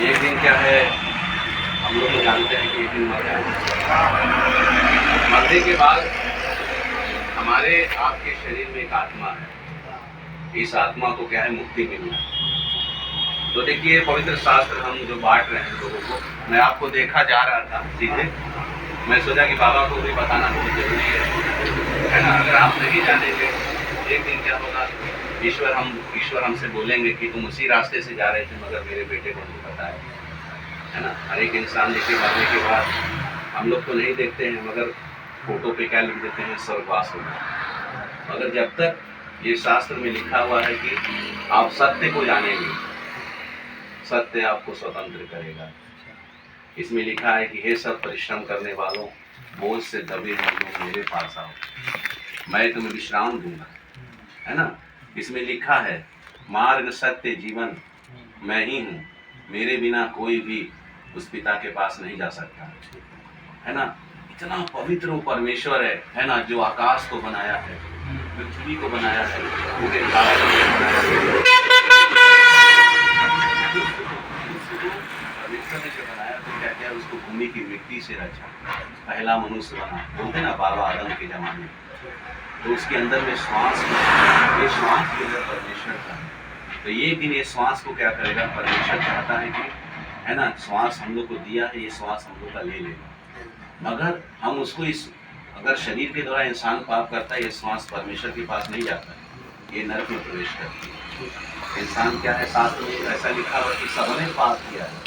एक दिन क्या है, हम लोग तो जानते हैं कि एक दिन मर जाएंगे। मरने के बाद हमारे आपके शरीर में एक आत्मा है। इस आत्मा को क्या है, मुक्ति मिलना है। तो देखिए पवित्र शास्त्र हम जो बांट रहे हैं लोगों को, मैं आपको देखा जा रहा था सीधे, मैं सोचा कि बाबा को भी बताना बहुत जरूरी है ना। अगर आप नहीं जानेंगे एक दिन क्या होगा, ईश्वर हमसे बोलेंगे कि तुम उसी रास्ते से जा रहे थे मगर मेरे बेटे को नहीं बताया, है ना। हर एक इंसान देखिए मरने के बाद हम लोग तो नहीं देखते हैं, मगर फोटो पे क्या लिख देते हैं, स्वर्गवास होगा। मगर जब तक ये शास्त्र में लिखा हुआ है कि आप सत्य को जानेंगे, सत्य आपको स्वतंत्र करेगा। इसमें लिखा है कि हे सब परिश्रम करने वालों, बोझ से दबे हुए लोग मेरे पास आओ, मैं तुम्हें विश्राम दूंगा, है ना। इसमें लिखा है मार्ग सत्य जीवन मैं ही हूँ, मेरे बिना कोई भी उस पिता के पास नहीं जा सकता, है ना। इतना पवित्र वो परमेश्वर है ना, जो आकाश को बनाया है, पृथ्वी को बनाया है, पूरे तारों को बनाया है। परमेश्वर ने जो बनाया तो क्या क्या उसको भूमि की मिट्टी से रचा, पहला मनुष्य बना, बोलते ना बाबा आदम के जमाने। तो उसके अंदर में श्वास, ये श्वास जो है परमेश्वर का है। तो ये दिन ये श्वास को क्या करेगा, परमेश्वर चाहता है कि, है ना, श्वास हम लोग को दिया है, ये श्वास हम लोग का ले लेगा। मगर हम उसको अगर शरीर के द्वारा इंसान पाप करता है, ये श्वास परमेश्वर के पास नहीं जाता है, ये नरक में प्रवेश करती है। इंसान क्या है, शास्त्र में ऐसा लिखा हुआ कि सबने पाप किया है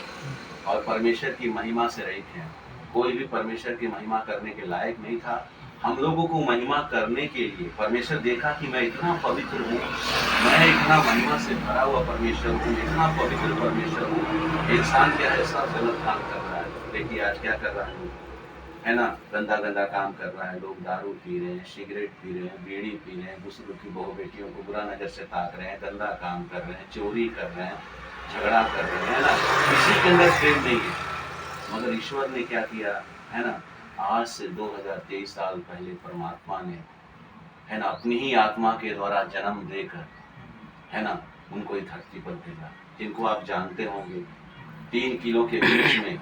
और परमेश्वर की महिमा से रहित हैं। कोई भी परमेश्वर की महिमा करने के लायक नहीं था। हम लोगों को महिमा करने के लिए परमेश्वर देखा कि मैं इतना पवित्र हूँ, मैं इतना महिमा से भरा हुआ परमेश्वर हूँ, इतना पवित्र परमेश्वर हूँ। इंसान क्या है, सब गलत काम कर रहा है। देखिए आज क्या कर रहा है ना, गंदा गंदा काम कर रहा है। लोग दारू पी रहे हैं, सिगरेट पी रहे हैं, बीड़ी पी रहे हैं, दूसरों की बहू बेटियों को बुरा नजर से ताक रहे हैं, गंदा काम कर रहे हैं, चोरी कर रहे हैं, झगड़ा कर रहे हैं, है ना। किसी के अंदर प्रेम नहीं है। मगर ईश्वर ने क्या किया, है ना, आज से 2023 साल पहले परमात्मा ने, है ना, अपनी ही आत्मा के द्वारा जन्म देकर, है ना, उनको इस धरती पर भेजा, जिनको आप जानते होंगे। 3 किलो के बीच में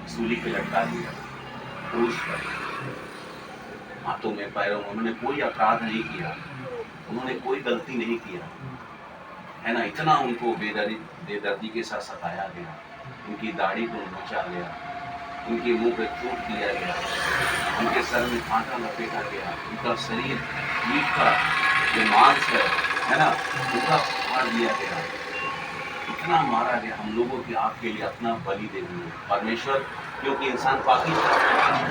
सूली पे लटका दिया, क्रूस पर, हाथों में पैरों में। उन्होंने कोई अपराध नहीं किया, उन्होंने कोई गलती नहीं किया, है ना। इतना उनको बेदर्दी के साथ सताया गया, उनकी दाढ़ी को नोचा गया, उनके मुंह पे चोट दिया गया, उनके सर में कांटा लपेटा गया, उनका शरीर ईंट का जो मांस है ना, उनका फाड़ दिया गया, इतना मारा गया। हम लोगों की आपके लिए अपना बलि दे दिए परमेश्वर, क्योंकि इंसान पापी था,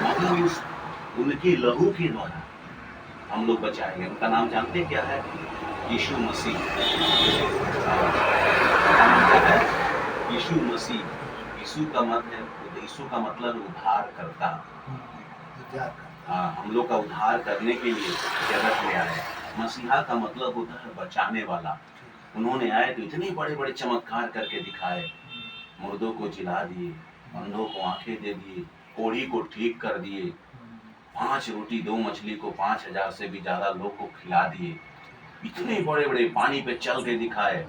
मगर उनके लहू के द्वारा हम लोग बचाए गए। उनका नाम जानते हैं क्या है? यीशु मसीह। यीशु मसीह, यीशु का मतलब उद्धार करता। हाँ, हम लोग का उद्धार करने के लिए जगत में आए। मसीहा का मतलब होता है बचाने वाला। उन्होंने आए तो इतने बड़े बड़े चमत्कार करके दिखाए, मुर्दों को जिला दिए, अंधों को आंखें दे दिए, कोढ़ी को ठीक कर दिए, 5 रोटी 2 मछली को 5000 से भी ज्यादा लोग को खिला दिए, इतने बड़े बड़े पानी पे चल के दिखाए।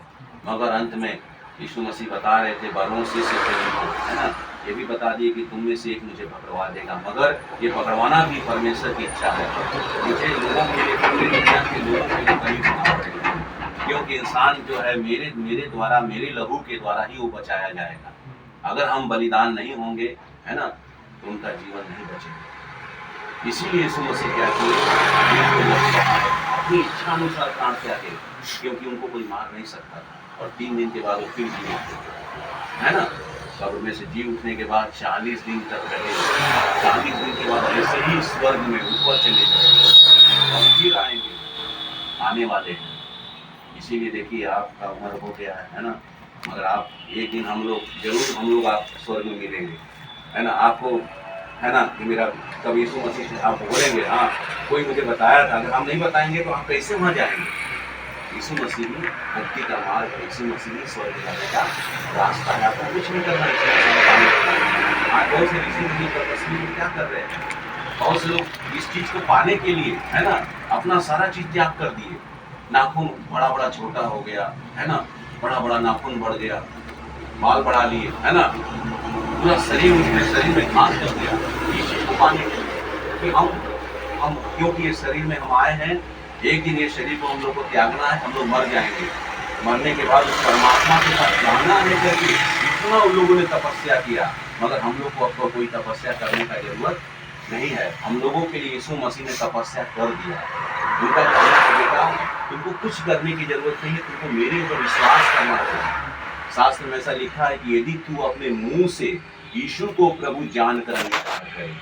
मगर अंत में यीशु मसीह बता रहे थे बारों से है ना, ये भी बता दिए कि तुम में से एक मुझे पकड़वा देगा। मगर ये पकड़वाना भी परमेश्वर की इच्छा है। मुझे लोगों के लिए, पूरी दुनिया के लोगों के लिए बलि देना पड़ेगा, क्योंकि इंसान जो है मेरे द्वारा, मेरे लहू के द्वारा ही वो बचाया जाएगा। अगर हम बलिदान नहीं होंगे, है ना, तो उनका जीवन नहीं बचेगा। इसीलिए यीशु मसीह क्या किए, अपनी इच्छा अनुसार प्राण त्यागे, क्योंकि उनको कोई मार नहीं सकता था। और 3 दिन के बाद वो फिर जी उठे, है ना। कब्र में से जी उठने के बाद 40 दिन तक रहे। 40 दिन के बाद ऐसे ही स्वर्ग में ऊपर चले गए और फिर आएंगे, आने वाले हैं। इसीलिए देखिए आपका उम्र हो गया है ना, मगर आप एक दिन हम लोग आप स्वर्ग में मिलेंगे, है ना। आपको, है ना, कि मेरा कब यीशु मसीह से आप बोलेंगे, हाँ कोई मुझे बताया था। अगर हम नहीं बताएंगे तो आप कैसे वहाँ जाएंगे? यीशु मसीह ही मुक्ति का मार्ग है, यीशु मसीह ही स्वर्ग जाने का रास्ता है। आपको कुछ नहीं करना है। आज बहुत से यीशु मसीह पर तस्वीर क्या कर रहे हैं, बहुत से लोग इस चीज को पाने के लिए, है ना, अपना सारा चीज त्याग कर दिए। नाखून बड़ा बड़ा छोटा हो गया, है ना, बड़ा बड़ा नाखून बढ़ गया, बाल बढ़ा लिए, है ना, पूरा शरीर उसके शरीर में घास कर दिया इस चीज को पाने के लिए कि हम क्योंकि इस शरीर में हम आए हैं, एक दिन ये शरीर को हम लोग को त्यागना है, हम लोग मर जाएंगे। मरने के बाद उस परमात्मा के साथ जाना है करके इतना उन लोगों ने तपस्या किया, मगर हम लोग को अब तो कोई तपस्या करने का जरूरत नहीं है। हम लोगों के लिए यीशु मसीह ने तपस्या कर दिया। उनका कहना है बेटा तुमको कुछ करने की जरूरत नहीं है, तुमको मेरे ऊपर विश्वास करना चाहिए। शास्त्र में ऐसा लिखा है कि यदि तू अपने मुंह से यीशु को प्रभु जानकर अंगीकार करे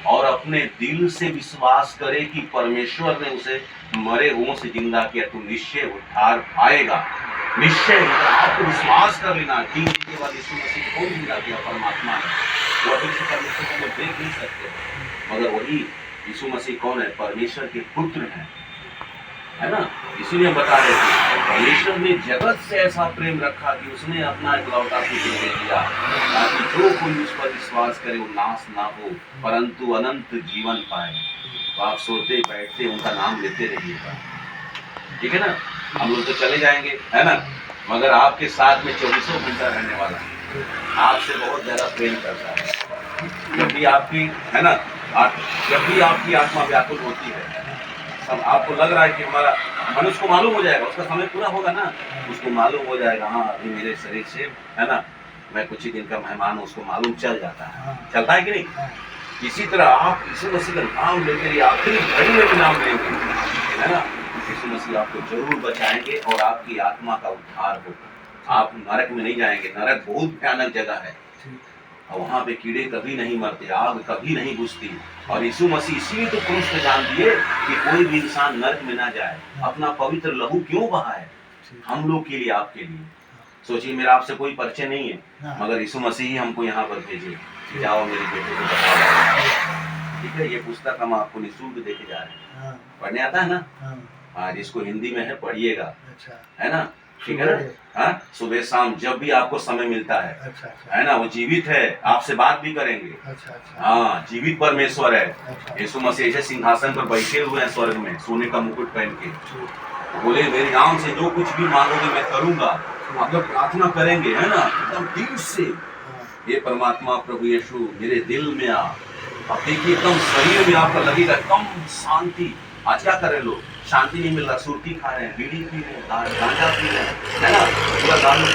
और अपने दिल से विश्वास करे कि परमेश्वर ने उसे मरे हुओं से जिंदा किया, तो निश्चय उद्धार पाएगा। निश्चय आपको विश्वास कर लेना कि के बाद यीशु मसीह को जिंदा किया परमात्मा ने। वो अभी से परमेश्वर को देख नहीं सकते, मगर वही यीशु मसीह कौन है? परमेश्वर के पुत्र हैं, है ना। इसीलिए बता रहे थे परमेश्वर ने जगत से ऐसा प्रेम रखा कि उसने अपना इकलौता पुत्र दे दिया, ताकि जो कोई उस पर विश्वास करे वो नाश ना हो परंतु अनंत जीवन पाए। तो आप सोते बैठते उनका नाम लेते रहिएगा, ठीक है ना। हम लोग तो चले जाएंगे, है ना, मगर आपके साथ में 24 घंटा रहने वाला है, आपसे बहुत ज्यादा प्रेम करता है। जब भी आपकी, है ना, जब भी आपकी आत्मा व्याकुल होती है, सब आपको लग रहा है कि हमारा मनुष्य को मालूम हो जाएगा, उसका समय पूरा होगा ना, उसको मालूम हो जाएगा हाँ अभी मेरे शरीर से, है ना, मैं कुछ ही दिन का मेहमान हूँ, उसको मालूम चल जाता है, चलता है कि नहीं। इसी तरह आप यीशु मसीह का नाम लेकर आखिरी घड़ी में भी नाम लेंगे, है ना, यीशु मसीह आपको जरूर बचाएंगे और आपकी आत्मा का उद्धार होगा। आप नरक में नहीं जाएंगे, नरक बहुत भयानक जगह है और वहाँ पे कीड़े कभी नहीं मरते, आग कभी नहीं बुझती। और यीशु मसीह इसीलिए तो क्रूस पे जान दिए कि कोई भी इंसान नरक में ना जाए। अपना पवित्र लहू क्यों बहाए? हम लोग के लिए, आपके लिए। सोचिए मेरा आपसे कोई परिचय नहीं है, मगर यीशु मसीह ही हमको यहाँ पर भेजे, जाओ मेरे बेटे को बताओ, ठीक है। ये पुस्तक हम आपको निःशुल्क देके जा रहे हैं, पढ़ने आता है ना, हाँ, जिसको हिंदी में है पढ़िएगा, है ना, ठीक है ना। हाँ, सुबह शाम जब भी आपको समय मिलता है, है ना, वो जीवित है, आपसे बात भी करेंगे। हाँ, जीवित परमेश्वर है। यीशु मसीह ऐसे सिंहासन पर बैठे हुए हैं स्वर्ग में, सोने का मुकुट पहन के, बोले मेरे नाम से जो कुछ भी मांगोगे मैं करूंगा। आप लोग प्रार्थना करेंगे, है ना, एकदम दिल से, ये परमात्मा प्रभु यीशु मेरे दिल में आ। अब देखिए एकदम शरीर में आपका लगेगा एकदम शांति। आज क्या कर रहे लोग? शांति नहीं मिल रहा, सुर्ती खा रहे हैं, बीड़ी पी रहे हैं, गांजा पी रहे हैं, है ना, पूरा दारू